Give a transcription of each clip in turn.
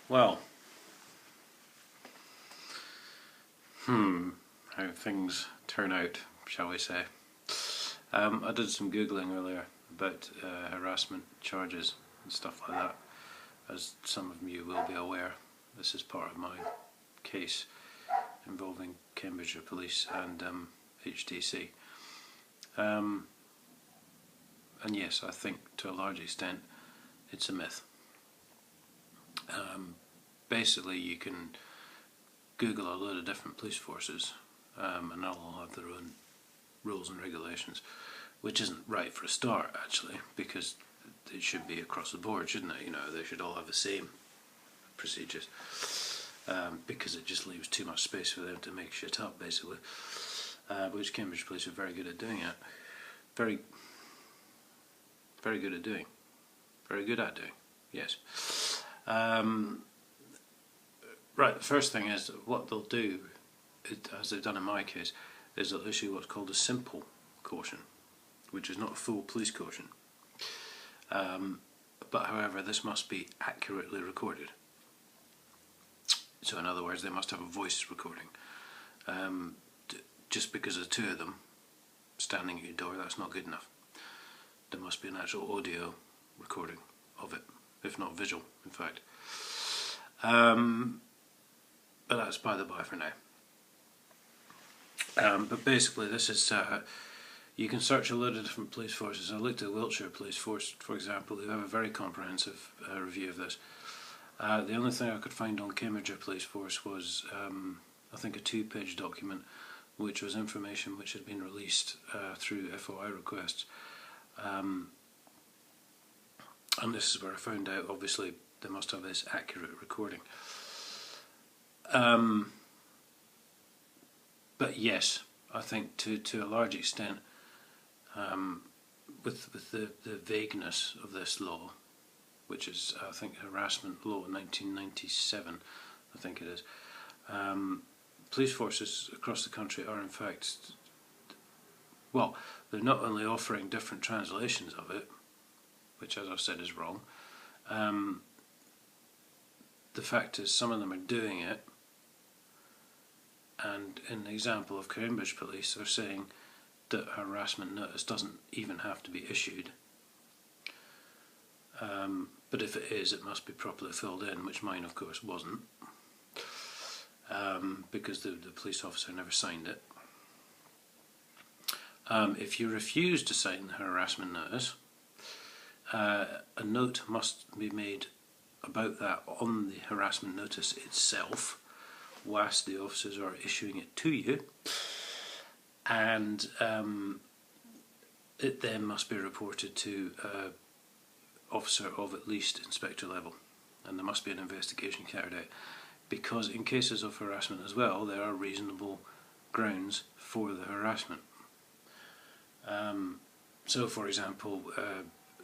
Well, how things turn out, shall we say. I did some Googling earlier about harassment charges and stuff like that. As some of you will be aware, this is part of my case involving Cambridgeshire Police and HTC. And yes, I think to a large extent it's a myth. Basically, you can Google a load of different police forces and they'll all have their own rules and regulations, which isn't right for a start actually, because it should be across the board, shouldn't it? You know, they should all have the same procedures, because it just leaves too much space for them to make shit up, basically, which Cambridge Police are very good at doing it. Very good at doing. Very good at doing, yes. Right, the first thing is what they'll do, as they've done in my case, is they'll issue what's called a simple caution, which is not a full police caution. But however, this must be accurately recorded. So in other words, they must have a voice recording. Just because there's two of them standing at your door, that's not good enough. There must be an actual audio recording of it, if not visual, in fact. But that's by the by for now. But basically this is, you can search a load of different police forces. I looked at Wiltshire Police Force, for example, who have a very comprehensive review of this. The only thing I could find on Cambridgeshire Police Force was, I think, a 2-page document, which was information which had been released through FOI requests. And this is where I found out, obviously, they must have this accurate recording. But yes, I think to a large extent, with the vagueness of this law, which is, I think, harassment law 1997, I think it is, police forces across the country are in fact, well, they're not only offering different translations of it, which as I've said is wrong, the fact is some of them are doing it, and in the example of Cambridge Police, they're saying that a harassment notice doesn't even have to be issued. But if it is, it must be properly filled in, which mine of course wasn't, because the police officer never signed it. If you refuse to sign the harassment notice, a note must be made about that on the harassment notice itself, whilst the officers are issuing it to you, and it then must be reported to an officer of at least inspector level, and there must be an investigation carried out, because in cases of harassment as well, there are reasonable grounds for the harassment. So for example,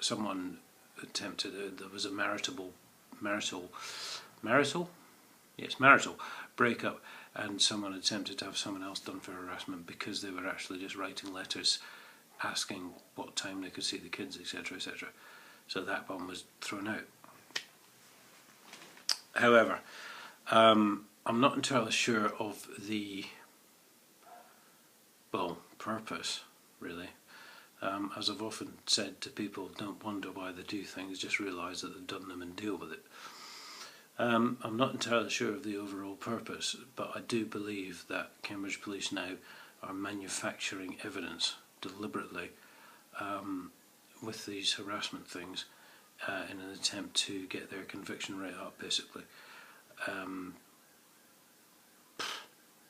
someone attempted, there was a marital breakup, and someone attempted to have someone else done for harassment because they were actually just writing letters asking what time they could see the kids, etc, etc. So that one was thrown out. However, I'm not entirely sure of the, well, purpose really. As I've often said to people, don't wonder why they do things, just realise that they've done them and deal with it. I'm not entirely sure of the overall purpose, but I do believe that Cambridge Police now are manufacturing evidence deliberately with these harassment things in an attempt to get their conviction rate up, basically.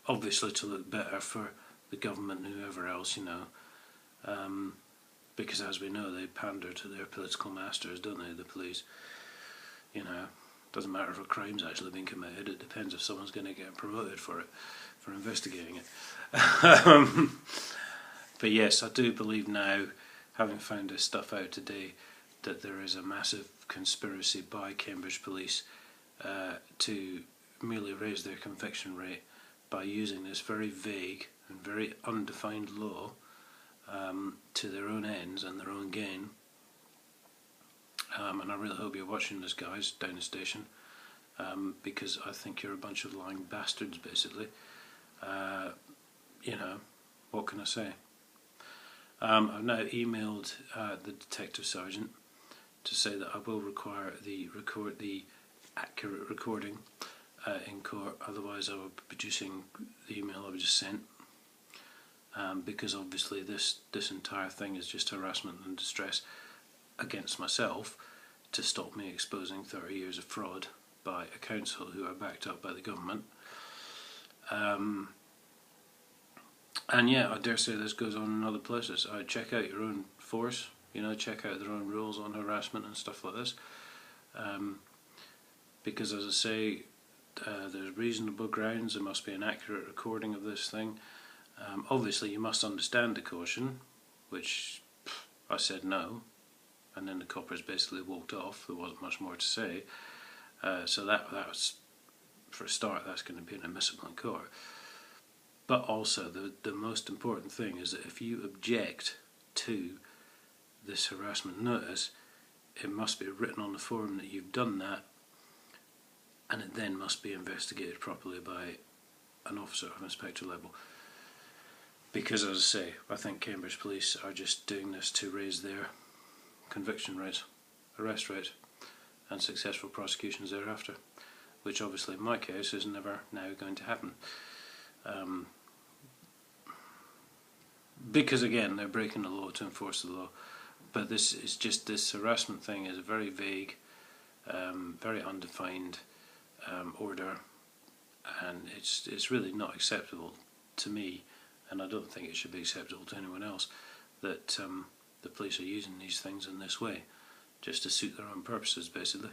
Obviously to look better for the government and whoever else, you know, because as we know, they pander to their political masters, don't they, the police. You know, doesn't matter if a crime's actually been committed, it depends if someone's going to get promoted for it, for investigating it. But yes, I do believe now, having found this stuff out today, that there is a massive conspiracy by Cambridge Police to merely raise their conviction rate by using this very vague and very undefined law to their own ends and their own gain. And I really hope you're watching this, guys, down the station. because I think you're a bunch of lying bastards, basically. You know, what can I say? I've now emailed the detective sergeant to say that I will require the accurate recording in court, otherwise I will be producing the email I've just sent, because obviously this entire thing is just harassment and distress against myself to stop me exposing 30 years of fraud by a council who are backed up by the government. And yeah, I dare say this goes on in other places. Check out your own force, check out their own rules on harassment and stuff like this. Because as I say, there's reasonable grounds, there must be an accurate recording of this thing. Obviously you must understand the caution, which I said no, and then the coppers basically walked off. There wasn't much more to say. So that was, for a start, that's going to be inadmissible in court. But also the most important thing is that if you object to this harassment notice, it must be written on the form that you've done that, and it then must be investigated properly by an officer of inspector level. Because, as I say, I think Cambridge Police are just doing this to raise their conviction rate, arrest rate, and successful prosecutions thereafter, which obviously in my case is never now going to happen. Because again, they're breaking the law to enforce the law. But this harassment thing is a very vague, very undefined order, and it's really not acceptable to me, and I don't think it should be acceptable to anyone else, that the police are using these things in this way, just to suit their own purposes, basically.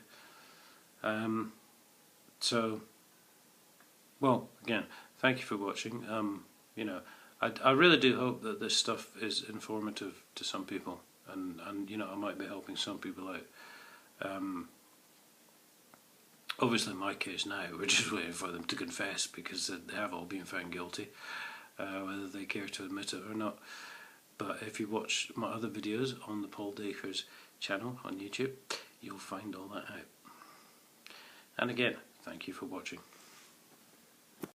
So, well, again, thank you for watching. I really do hope that this stuff is informative to some people, and I might be helping some people out. Obviously in my case now, we're just waiting for them to confess, because they have all been found guilty, whether they care to admit it or not. But if you watch my other videos on the Paul Dacres channel on YouTube, you'll find all that out. And again, thank you for watching.